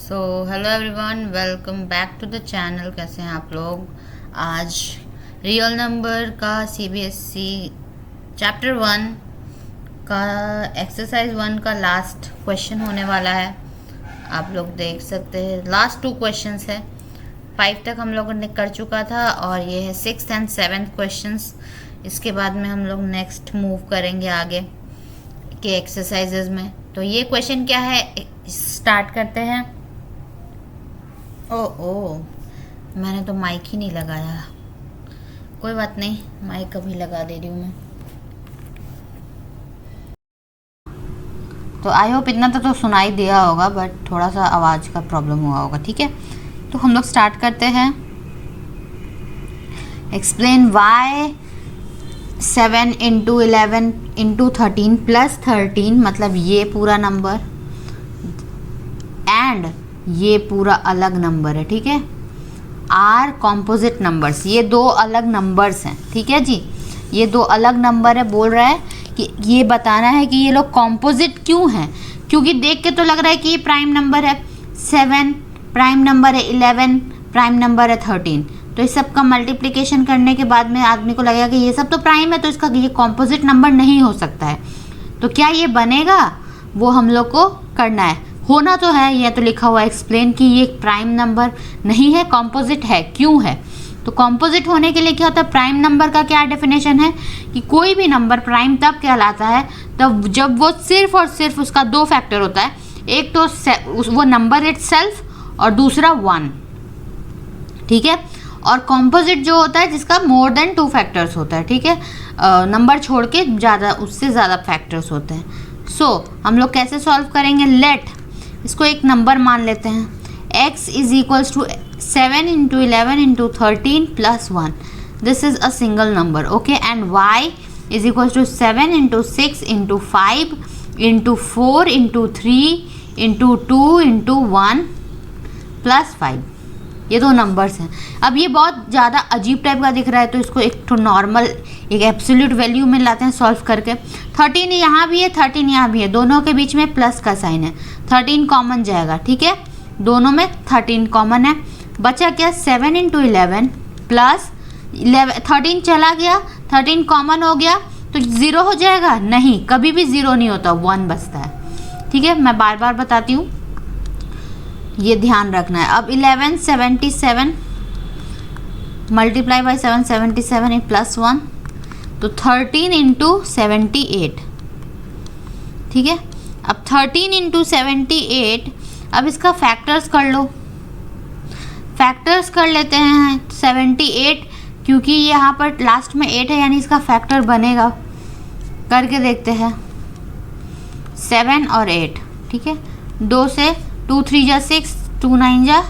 So hello everyone, welcome back to the channel. कैसे हैं आप लोग। आज रियल नंबर का सीबीएसई चैप्टर 1 का एक्सरसाइज 1 का लास्ट क्वेश्चन होने वाला है। आप लोग देख सकते हैं लास्ट 2 क्वेश्चंस है। 5 तक हम लोगों ने कर चुका था और ये है 6th एंड 7th क्वेश्चंस। इसके बाद में हम लोग नेक्स्ट मूव करेंगे आगे के एक्सरसाइजेज में। तो ये क्वेश्चन क्या है, स्टार्ट करते हैं। ओ मैंने तो माइक ही नहीं लगाया। कोई बात नहीं, माइक अभी लगा दे रही हूँ मैं। तो आई होप इतना तो सुनाई दिया होगा, बट थोड़ा सा आवाज़ का प्रॉब्लम हुआ होगा। ठीक है, तो हम लोग स्टार्ट करते हैं। Explain why 7 into 11 into 13 plus 13, मतलब ये पूरा नंबर एंड ये पूरा अलग नंबर है। ठीक है, आर कॉम्पोजिट नंबर्स, ये दो अलग नंबर्स हैं। ठीक है जी, ये दो अलग नंबर है। बोल रहा है कि ये बताना है कि ये लोग कॉम्पोजिट क्यों हैं, क्योंकि देख के तो लग रहा है कि ये प्राइम नंबर है 7, प्राइम नंबर है 11, प्राइम नंबर है 13। तो इस सब का मल्टीप्लिकेशन करने के बाद में आदमी को लगेगा कि ये सब तो प्राइम है, तो इसका ये कॉम्पोजिट नंबर नहीं हो सकता है। तो क्या ये बनेगा, वो हम लोग को करना है। होना तो है, यह तो लिखा हुआ है एक्सप्लेन कि ये प्राइम नंबर नहीं है, कॉम्पोजिट है। क्यों है, तो कॉम्पोजिट होने के लिए क्या होता है, प्राइम नंबर का क्या डेफिनेशन है कि कोई भी नंबर प्राइम तब कहलाता है तब जब वो सिर्फ और सिर्फ उसका 2 फैक्टर होता है। एक तो वो नंबर इटसेल्फ और दूसरा 1। ठीक है, और कॉम्पोजिट जो होता है जिसका मोर देन 2 फैक्टर्स होता है। ठीक है, नंबर छोड़ के ज़्यादा, उससे ज़्यादा फैक्टर्स होते हैं। हम लोग कैसे सॉल्व करेंगे, लेट इसको एक नंबर मान लेते हैं। x is equals to 7 into 11 into 13 plus 1, this is a single number. Okay, and y is equals to 7 into 6 into 5 into 4 into 3 into 2 into 1 plus 5। ये दो नंबर्स हैं। अब ये बहुत ज़्यादा अजीब टाइप का दिख रहा है, तो इसको एक तो नॉर्मल एक एब्सोल्यूट वैल्यू में लाते हैं सॉल्व करके। 13 यहाँ भी है, 13 यहाँ भी है, दोनों के बीच में प्लस का साइन है, 13 कॉमन जाएगा। ठीक है, दोनों में 13 कॉमन है। बचा क्या, 7 इंटू 11 प्लस 13 चला गया, 13 कॉमन हो गया तो 0 हो जाएगा। नहीं, कभी भी 0 नहीं होता, 1 बचता है। ठीक है, मैं बार बार बताती हूँ, ये ध्यान रखना है। अब 1177 मल्टीप्लाई बाई 777 प्लस 1, तो 13 इंटू 78। ठीक है, अब 13 इंटू 78, अब इसका फैक्टर्स कर लो। फैक्टर्स कर लेते हैं 78, क्योंकि यहाँ पर लास्ट में 8 है, यानी इसका फैक्टर बनेगा। करके देखते हैं, 7 और 8। ठीक है, 2 से 2 3 जा 6, 2 9 जा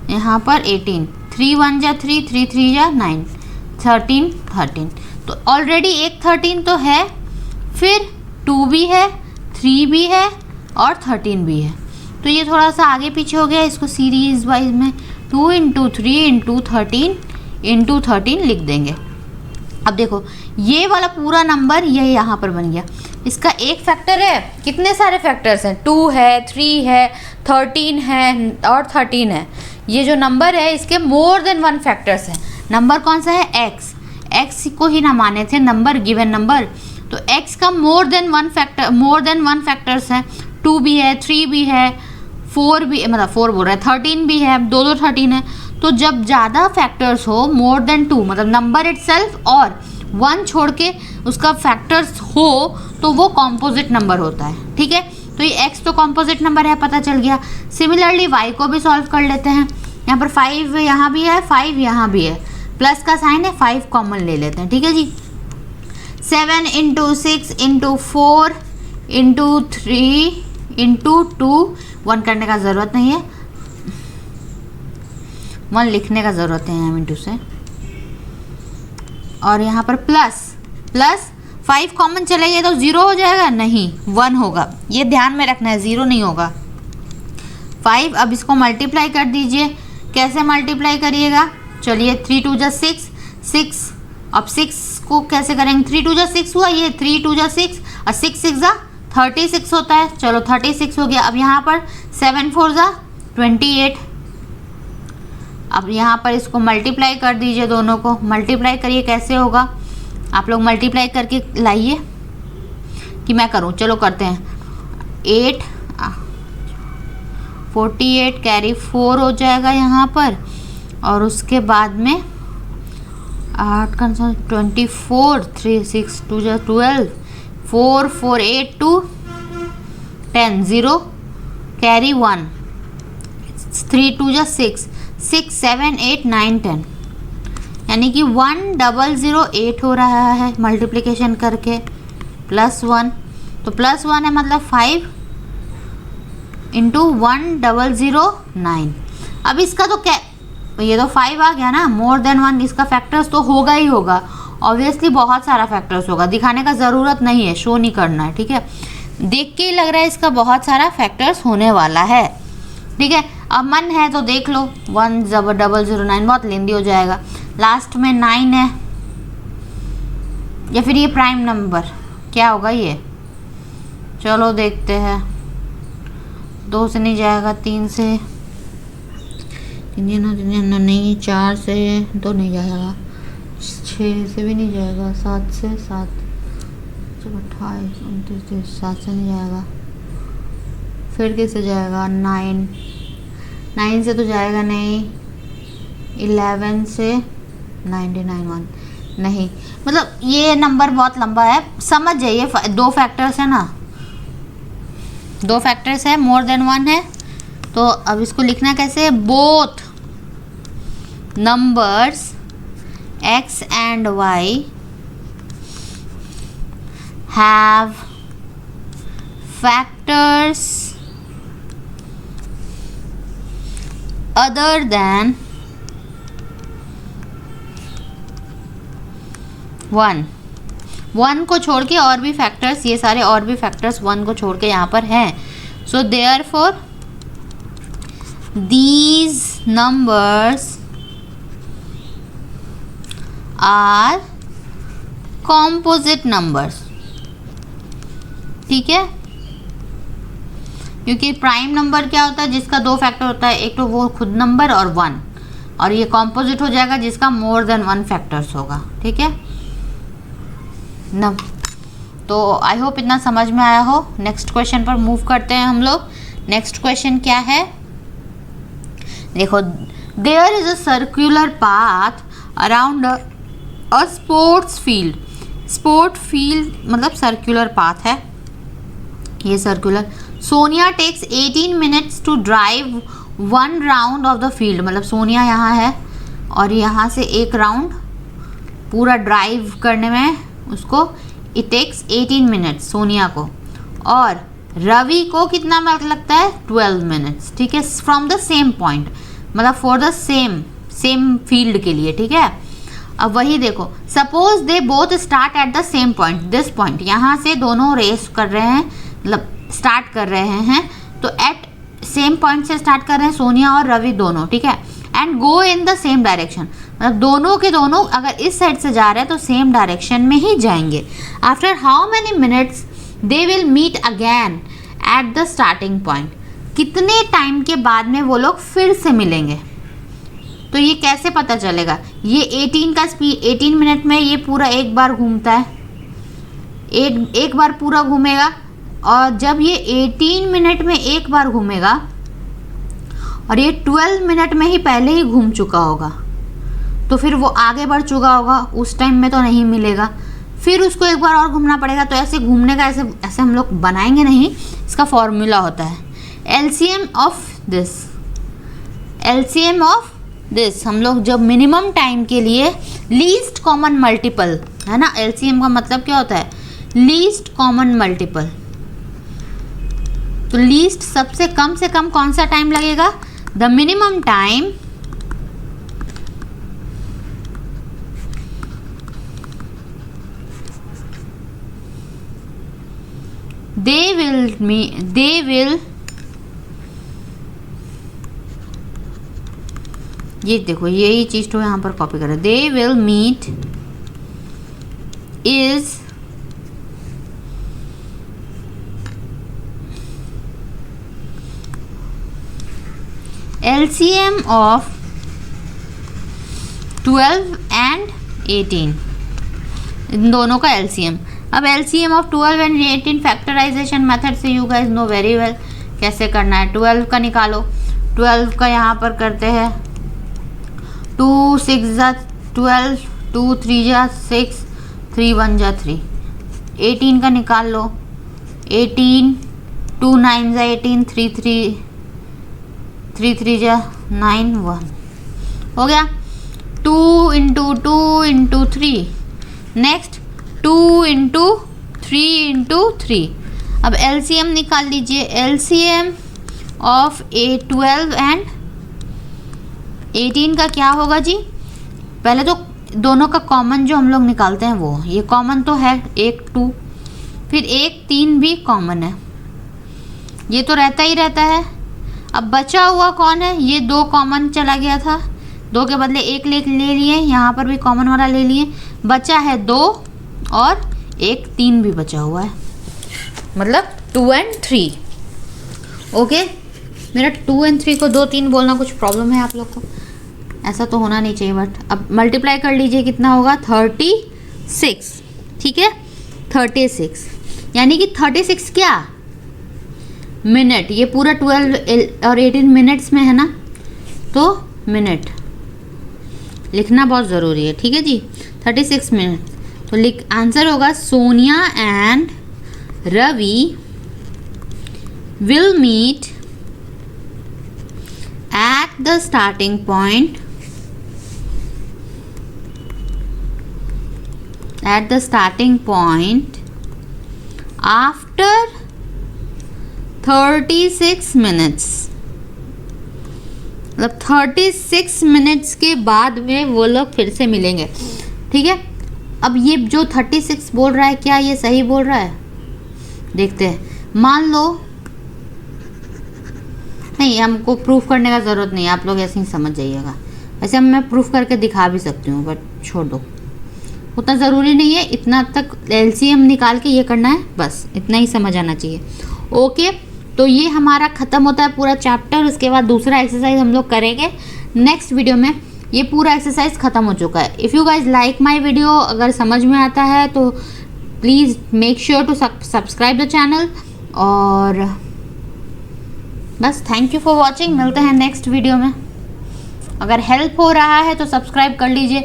यहाँ पर 18, 3 1 जा 3, 3 3 जा 9, 13 13। तो ऑलरेडी एक 13 तो है, फिर 2 भी है, 3 भी है और 13 भी है। तो ये थोड़ा सा आगे पीछे हो गया, इसको सीरीज वाइज में 2 इंटू 3 इंटू 13 इंटू 13 लिख देंगे। अब देखो, ये वाला पूरा नंबर ये यहाँ पर बन गया। इसका एक फैक्टर है, कितने सारे फैक्टर्स हैं, 2 है, 3 है, 13 है और 13 है। ये जो नंबर है इसके मोर देन 1 फैक्टर्स है। नंबर कौन सा है, x को ही ना माने थे नंबर, गिवन नंबर। तो x का मोर देन वन फैक्टर्स है। 2 भी है, 3 भी है, 4 भी, मतलब 4 बोल रहा है, 13 भी है, दो 13 है। तो जब ज़्यादा फैक्टर्स हो, मोर देन 2, मतलब नंबर इटसेल्फ और 1 छोड़ के उसका फैक्टर्स हो, तो वो कॉम्पोजिट नंबर होता है। ठीक है, तो ये x तो कॉम्पोजिट नंबर है, पता चल गया। सिमिलरली y को भी सॉल्व कर लेते हैं। यहाँ पर 5 यहाँ भी है, 5 यहाँ भी है, प्लस का साइन है, 5 कॉमन ले लेते हैं। ठीक है जी, 7 इंटू 6 इंटू 4 इंटू 3 इंटू 2, 1 करने का ज़रूरत नहीं है, 1 लिखने का ज़रूरत है यहाँ इंटू से। और यहाँ पर प्लस 5 कॉमन चले गए तो 0 हो जाएगा, नहीं 1 होगा। ये ध्यान में रखना है, 0 नहीं होगा। 5, अब इसको मल्टीप्लाई कर दीजिए। कैसे मल्टीप्लाई करिएगा, चलिए 3 2 जा 6, अब 6 को कैसे करेंगे, 3 2 जा 6 हुआ, ये 3 2 जा 6 और 6 6 जा 36 होता है, चलो 36 हो गया। अब यहाँ पर 7 4 जा 28। अब यहाँ पर इसको मल्टीप्लाई कर दीजिए, दोनों को मल्टीप्लाई करिए। कैसे होगा, आप लोग मल्टीप्लाई करके लाइए कि मैं करूँ? चलो करते हैं। 8 48 कैरी 4 हो जाएगा यहाँ पर, और उसके बाद में 8 का 24 3 6 2 12 4 4 8 2 10 0 कैरी 1 3 2 6 6 7 8 9 10, यानी कि 1008 हो रहा है मल्टीप्लिकेशन करके +1। तो +1 है मतलब 5 इंटू 1009। अब इसका तो क्या, ये तो 5 आ गया ना, मोर देन 1, इसका फैक्टर्स तो होगा ही होगा, ऑब्वियसली बहुत सारा फैक्टर्स होगा, दिखाने का ज़रूरत नहीं है, शो नहीं करना है, ठीक है। देख के ही लग रहा है इसका बहुत सारा फैक्टर्स होने वाला है, ठीक है। अब मन है तो देख लो, 1009 बहुत लेंदी हो जाएगा। लास्ट में 9 है, या फिर ये प्राइम नंबर क्या होगा ये, चलो देखते हैं। 2 से नहीं जाएगा, 3 से नहीं, 4 से तो नहीं जाएगा, 6 से भी नहीं जाएगा, 7 से 7 28 29 30 7 से नहीं जाएगा, फिर किससे जाएगा? 9 से तो जाएगा नहीं, 11 से 99 1 नहीं, मतलब ये नंबर बहुत लंबा है, समझ जाइए। 2 फैक्टर्स है ना, 2 फैक्टर्स है, मोर देन 1 है। तो अब इसको लिखना कैसे? Both numbers x and y have factors other than 1 को छोड़ के और भी फैक्टर्स, ये सारे और भी फैक्टर्स 1 को छोड़ के यहाँ पर हैं। So therefore these numbers are composite numbers, ठीक है। क्योंकि प्राइम नंबर क्या होता है? जिसका 2 फैक्टर होता है, एक तो वो खुद नंबर और 1, और ये कॉम्पोजिट हो जाएगा जिसका मोर देन 1 फैक्टर्स होगा, ठीक है ना। तो आई होप इतना समझ में आया हो। नेक्स्ट क्वेश्चन पर मूव करते हैं हम लोग। नेक्स्ट क्वेश्चन क्या है, देखो, there is a circular path around a sports field. Sport field मतलब सर्कुलर पाथ है, ये circular. Sonia takes 18 minutes to drive 1 round of the field, मतलब सोनिया यहाँ है और यहाँ से एक राउंड पूरा ड्राइव करने में उसको इट टेक्स 18 मिनट्स सोनिया को, और रवि को कितना वक्त लगता है? 12 मिनट्स, ठीक है, फ्रॉम द सेम पॉइंट, मतलब फॉर द सेम फील्ड के लिए, ठीक है। अब वही देखो, suppose they both start at the same point, this point, यहाँ से दोनों रेस कर रहे हैं, मतलब स्टार्ट कर रहे हैं, तो एट सेम पॉइंट से स्टार्ट कर रहे हैं सोनिया और रवि दोनों, ठीक है, and go in the same direction, मतलब दोनों के दोनों अगर इस साइड से जा रहे हैं तो सेम डायरेक्शन में ही जाएंगे। After how many minutes they will meet again at the starting point, कितने टाइम के बाद में वो लोग फिर से मिलेंगे। तो ये कैसे पता चलेगा? ये 18 का स्पीड, 18 मिनट में ये पूरा एक बार घूमता है, एक बार पूरा घूमेगा, और जब ये 18 मिनट में एक बार घूमेगा और ये 12 मिनट में ही पहले ही घूम चुका होगा, तो फिर वो आगे बढ़ चुका होगा, उस टाइम में तो नहीं मिलेगा, फिर उसको एक बार और घूमना पड़ेगा। तो ऐसे घूमने का ऐसे हम लोग बनाएंगे नहीं, इसका फॉर्मूला होता है एलसीएम ऑफ दिस। हम लोग जब मिनिमम टाइम के लिए लीस्ट कॉमन मल्टीपल, है ना, एलसीएम का मतलब क्या होता है? Least common multiple. तो लीस्ट सबसे कम से कम कौन सा टाइम लगेगा? The minimum time they will ये देखो, यही चीज तो यहाँ पर कॉपी करें, they will meet is LCM of 12 and 18, इन दोनों का LCM। अब LCM of 12 and 18 factorization method से you guys know very well कैसे करना है। 12 का निकालो, 12 का यहाँ पर करते हैं 2 6 जा 12, 2 3 जा 6, 3 1 जा 3। 18 का निकाल लो, 18, 2 9 जा 18, 3 3 जा 9, 1 हो गया। 2 into 2 into 3, next 2 into 3 into 3। अब LCM निकाल लीजिए। LCM ऑफ 12 एंड 18 का क्या होगा जी? पहले तो दोनों का कॉमन जो हम लोग निकालते हैं वो, ये कॉमन तो है 1 2, फिर 1 3 भी कॉमन है, ये तो रहता ही रहता है। अब बचा हुआ कौन है? ये 2 कॉमन चला गया था, 2 के बदले 1 ले लिए, यहाँ पर भी कॉमन वाला ले लिए, बचा है 2 और 1 3 भी बचा हुआ है, मतलब 2 एंड 3। ओके, मेरा 2 एंड 3 को 2 3 बोलना कुछ प्रॉब्लम है आप लोग को? ऐसा तो होना नहीं चाहिए। बट अब मल्टीप्लाई कर लीजिए, कितना होगा? 36, ठीक है, 36, यानी कि 36 क्या मिनट, ये पूरा 12 और 18 मिनट्स में है ना, तो मिनट लिखना बहुत ज़रूरी है, ठीक है जी। 36 मिनट, तो आंसर होगा Sonia and Ravi will meet at the starting point after 36 minutes, मतलब 36 मिनट्स के बाद में वो लोग फिर से मिलेंगे, ठीक है। अब ये जो 36 बोल रहा है, क्या ये सही बोल रहा है? देखते हैं। मान लो, नहीं, हमको प्रूफ करने का ज़रूरत नहीं है, आप लोग ऐसे ही समझ जाइएगा। वैसे मैं प्रूफ करके दिखा भी सकती हूँ, बट छोड़ दो, उतना ज़रूरी नहीं है। इतना तक LCM निकाल के ये करना है, बस इतना ही समझ आना चाहिए। ओके, तो ये हमारा ख़त्म होता है पूरा चैप्टर। उसके बाद दूसरा एक्सरसाइज हम लोग करेंगे नेक्स्ट वीडियो में। ये पूरा एक्सरसाइज ख़त्म हो चुका है। If you guys like my video, अगर समझ में आता है तो please make sure to subscribe the channel. और बस थैंक यू फॉर वॉचिंग, मिलते हैं नेक्स्ट वीडियो में। अगर हेल्प हो रहा है तो सब्सक्राइब कर लीजिए,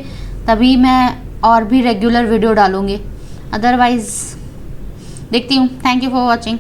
तभी मैं और भी रेगुलर वीडियो डालूँगी। अदरवाइज़ देखती हूँ। Thank you for watching.